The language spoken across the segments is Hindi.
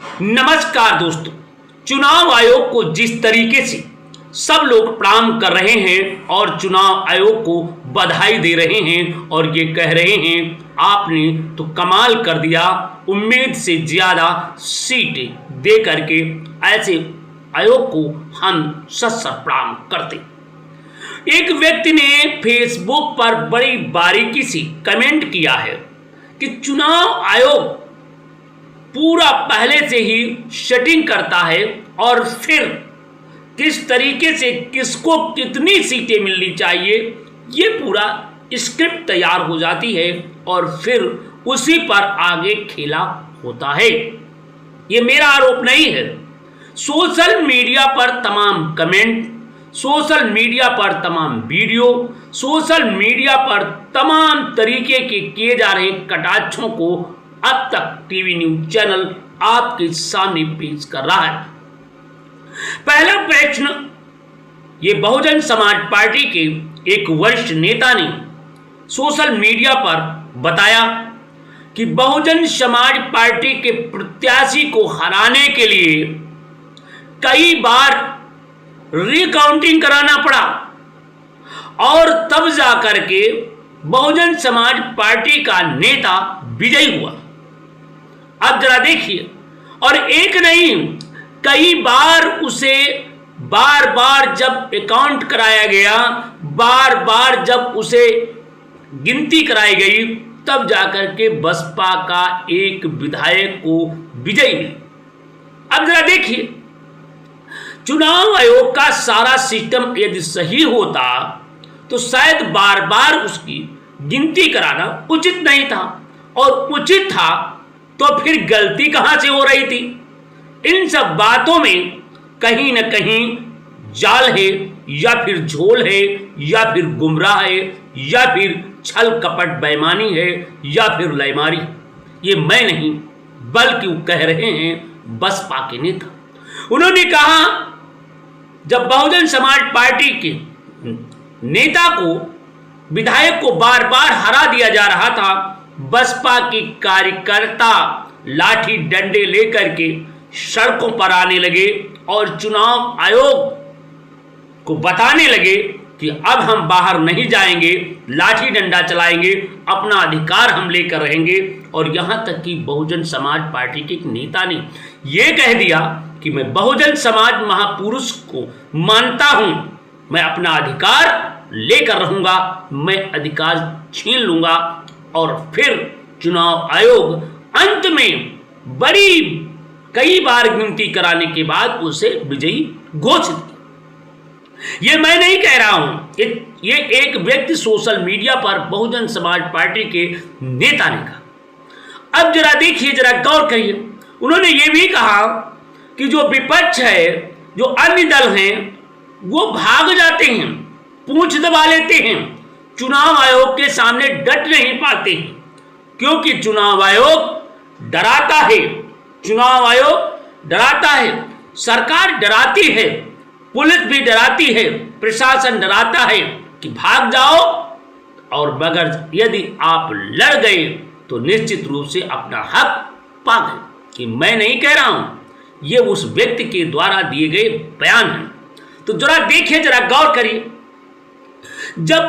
नमस्कार दोस्तों, चुनाव आयोग को जिस तरीके से सब लोग प्रणाम कर रहे हैं और चुनाव आयोग को बधाई दे रहे हैं और ये कह रहे हैं आपने तो कमाल कर दिया, उम्मीद से ज़्यादा सीटें दे करके ऐसे आयोग को हम सशक्त प्रणाम करते। एक व्यक्ति ने फेसबुक पर बड़ी बारीकी से कमेंट किया है कि चुनाव आयोग पूरा पहले से ही सेटिंग करता है और फिर किस तरीके से किसको कितनी सीटें मिलनी चाहिए ये पूरा स्क्रिप्ट तैयार हो जाती है और फिर उसी पर आगे खेला होता है। ये मेरा आरोप नहीं है। सोशल मीडिया पर तमाम कमेंट, सोशल मीडिया पर तमाम वीडियो, सोशल मीडिया पर तमाम तरीके के किए जा रहे कटाक्षों को अब तक टीवी न्यूज चैनल आपके सामने पेश कर रहा है। पहला प्रश्न, ये बहुजन समाज पार्टी के एक वरिष्ठ नेता ने सोशल मीडिया पर बताया कि बहुजन समाज पार्टी के प्रत्याशी को हराने के लिए कई बार रिकाउंटिंग कराना पड़ा और तब जाकर के बहुजन समाज पार्टी का नेता विजयी हुआ। अब जरा देखिए, और एक नहीं कई बार उसे बार बार जब अकाउंट कराया गया, बार बार जब उसे गिनती कराई गई, तब जाकर के बसपा का एक विधायक को विजयी मिली। अब जरा देखिए, चुनाव आयोग का सारा सिस्टम यदि सही होता तो शायद बार बार उसकी गिनती कराना उचित नहीं था, और उचित था तो फिर गलती कहां से हो रही थी। इन सब बातों में कहीं न कहीं जाल है, या फिर झोल है, या फिर गुमराह है, या फिर छल कपट बेईमानी है, या फिर लयमारी। ये मैं नहीं बल्कि वो कह रहे हैं बसपा के नेता। उन्होंने कहा जब बहुजन समाज पार्टी के नेता को, विधायक को बार बार हरा दिया जा रहा था, बसपा के कार्यकर्ता लाठी डंडे लेकर के सड़कों पर आने लगे और चुनाव आयोग को बताने लगे कि अब हम बाहर नहीं जाएंगे, लाठी डंडा चलाएंगे, अपना अधिकार हम लेकर रहेंगे। और यहां तक कि बहुजन समाज पार्टी के एक नेता ने यह कह दिया कि मैं बहुजन समाज महापुरुष को मानता हूं, मैं अपना अधिकार लेकर रहूंगा, मैं अधिकार छीन लूंगा। और फिर चुनाव आयोग अंत में बड़ी कई बार गिनती कराने के बाद उसे विजयी घोषित किया। ये मैं नहीं कह रहा हूं, ये एक व्यक्ति सोशल मीडिया पर बहुजन समाज पार्टी के नेता ने कहा। अब जरा देखिए, जरा गौर करिए, उन्होंने ये भी कहा कि जो विपक्ष है, जो अन्य दल हैं, वो भाग जाते हैं, पूंछ दबा लेते हैं, चुनाव आयोग के सामने डट नहीं पाते हैं, क्योंकि चुनाव आयोग डराता है, चुनाव आयोग डराता है, सरकार डराती है, पुलिस भी डराती है, प्रशासन डराता है कि भाग जाओ, और मगर यदि आप लड़ गए तो निश्चित रूप से अपना हक पा गए। कि मैं नहीं कह रहा हूं, ये उस व्यक्ति के द्वारा दिए गए बयान हैं। तो जरा देखिए, जरा गौर करिए, जब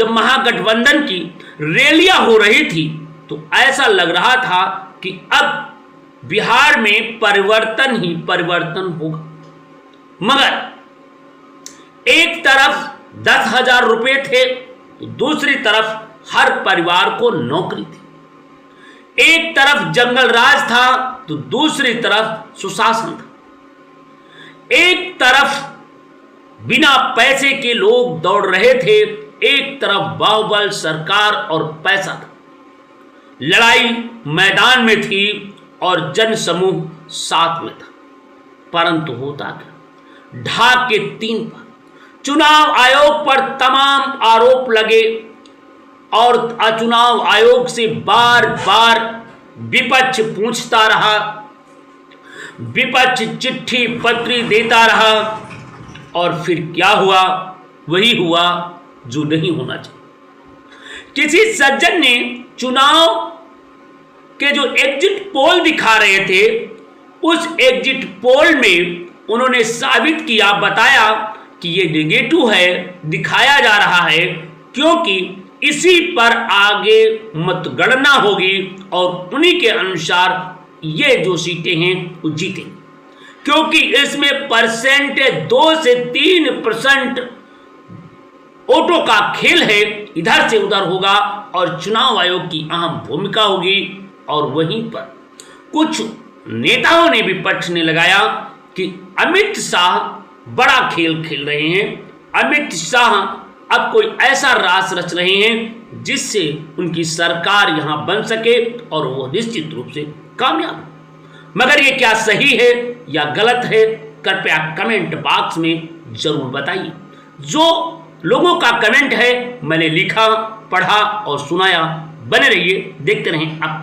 महागठबंधन की रैलियां हो रही थी तो ऐसा लग रहा था कि अब बिहार में परिवर्तन ही परिवर्तन होगा। मगर एक तरफ 10,000 रुपए थे तो दूसरी तरफ हर परिवार को नौकरी थी। एक तरफ जंगल राज था तो दूसरी तरफ सुशासन था। एक तरफ बिना पैसे के लोग दौड़ रहे थे, एक तरफ बाहुबल सरकार और पैसा था। लड़ाई मैदान में थी और जन समूह साथ में था। परंतु होता क्या, ढाक के 3 पर चुनाव आयोग पर तमाम आरोप लगे और चुनाव आयोग से बार बार विपक्ष पूछता रहा, विपक्ष चिट्ठी पत्री देता रहा, और फिर क्या हुआ, वही हुआ जो नहीं होना चाहिए। किसी सज्जन ने चुनाव के जो एग्जिट पोल दिखा रहे थे, उस एग्जिट पोल में उन्होंने साबित किया, बताया कि ये नेगेटिव है, दिखाया जा रहा है, क्योंकि इसी पर आगे मतगणना होगी और उन्हीं के अनुसार ये जो सीटें हैं वो जीतेंगी, क्योंकि इसमें परसेंट 2 से 3% वोटों का खेल है, इधर से उधर होगा और चुनाव आयोग की अहम भूमिका होगी। और वहीं पर कुछ नेताओं ने भी पक्ष ने लगाया कि अमित शाह बड़ा खेल खेल रहे हैं, अमित शाह अब कोई ऐसा रास रच रहे हैं जिससे उनकी सरकार यहां बन सके और वो निश्चित रूप से कामयाब हो। मगर ये क्या सही है या गलत है, कृपया कमेंट बॉक्स में जरूर बताइए। जो लोगों का कमेंट है मैंने लिखा, पढ़ा और सुनाया। बने रहिए, देखते रहें आप।